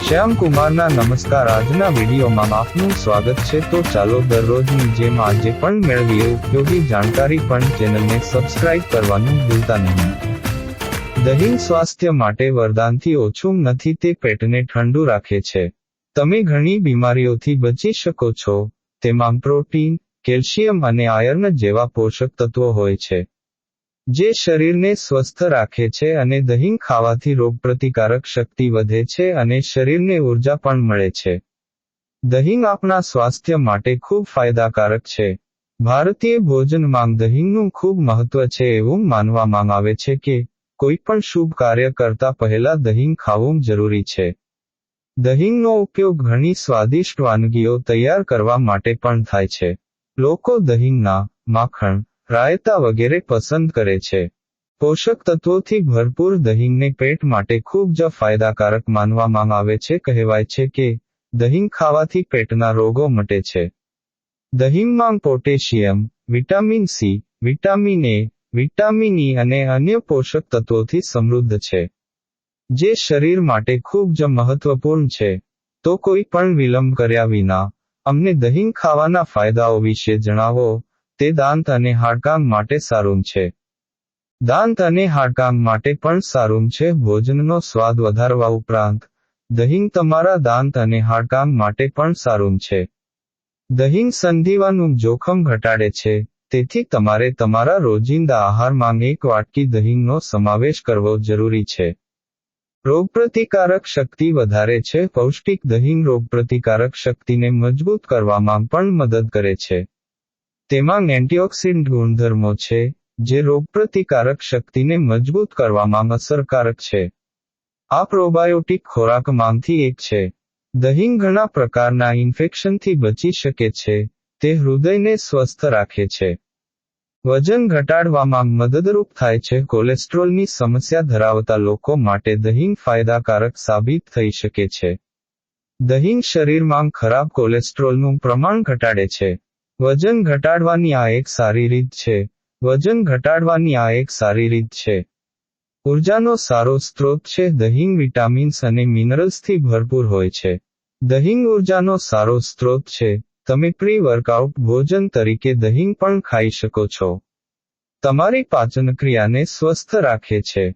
શ્યામ કુમારના નમસ્કાર. આજના વિડીયોમાં આપનું સ્વાગત છે. તો ચાલો દરરોજની જેમ આજે પણ મેળવીએ ઉપયોગી જાણકારી, પણ ચેનલને સબસ્ક્રાઇબ કરવાનું ભૂલતા નહીં. દહીં સ્વાસ્થ્ય માટે વરદાનથી ઓછું નથી, તે પેટને ઠંડુ રાખે છે. તમે ઘણી બીમારીઓથી બચી શકો છો. તેમાં પ્રોટીન, કેલ્શિયમ અને આયર્ન જેવા પોષક તત્વો હોય છે, જે શરીરને સ્વસ્થ રાખે છે. અને દહીં ખાવાથી રોગપ્રતિકારક શક્તિ વધે છે અને શરીરને ઉર્જા પણ મળે છે. દહીં આપણા સ્વાસ્થ્ય માટે ખૂબ ફાયદાકારક છે. ભારતીય ભોજનમાં દહીંનું ખૂબ મહત્વ છે. એવું માનવામાં આવે છે કે કોઈ પણ શુભ કાર્ય કરતા પહેલા દહીં ખાવું જરૂરી છે. દહીંનો ઉપયોગ ઘણી સ્વાદિષ્ટ વાનગીઓ તૈયાર કરવા માટે પણ થાય છે. લોકો દહીંના માખણ, રાયતા વગેરે પસંદ કરે છે. પોષક તત્વોથી ભરપૂર દહીંને પેટ માટે ખૂબ જ ફાયદાકારક માનવામાં આવે છે. કહેવાય છે કે દહીં ખાવાથી પેટના રોગો મટે છે. દહીંમાં potassium, vitamin C, vitamin A, vitamin E અને અન્ય પોષક તત્વોથી સમૃદ્ધ છે, જે શરીર માટે ખૂબ જ મહત્વપૂર્ણ છે. તો કોઈ પણ વિલંબ કર્યા વિના અમને દહીં ખાવાના ફાયદાઓ વિશે જણાવો. તે દાંત અને હાડકાં માટે સારું છે. દાંત અને હાડકાં માટે પણ સારું છે. ભોજનનો સ્વાદ વધારવા ઉપરાંત દહીં તમારા દાંત અને હાડકાં માટે પણ સારું છે. દહીં સંધિવાનું જોખમ ઘટાડે છે. તેથી તમારે તમારા રોજિંદા આહારમાં એક વાટકી દહીંનો સમાવેશ કરવો જરૂરી છે. રોગપ્રતિકારક શક્તિ વધારે છે. પૌષ્ટિક દહીં રોગપ્રતિકારક શક્તિને મજબૂત કરવામાં પણ મદદ કરે છે. તેમાં એન્ટીઓક્સિડન્ટ ગુણધર્મો છે, જે રોગપ્રતિકારક શક્તિને મજબૂત કરવામાં અસરકારક છે. આ પ્રોબાયોટિક ખોરાકમાંથી એક છે. દહીં ઘણા પ્રકારના ઇન્ફેક્શનથી બચી શકે છે. તે હૃદયને સ્વસ્થ રાખે છે. વજન ઘટાડવામાં મદદરૂપ થાય છે. કોલેસ્ટ્રોલની સમસ્યા ધરાવતા લોકો માટે દહીં ફાયદાકારક સાબિત થઈ શકે છે. દહીં શરીરમાં ખરાબ કોલેસ્ટ્રોલનું પ્રમાણ ઘટાડે છે. વજન ઘટાડવાની આ એક સારી રીત છે. વજન ઘટાડવાની આ એક સારી રીત છે. ઉર્જાનો સારો સ્ત્રોત છે. દહીં વિટામિન્સ અને મિનરલ્સથી ભરપૂર હોય છે. દહીં ઉર્જાનો સારો સ્ત્રોત છે. તમે પ્રી-વર્કઆઉટ ભોજન તરીકે દહીં પણ ખાઈ શકો છો. તમારી પાચનક્રિયાને સ્વસ્થ રાખે છે.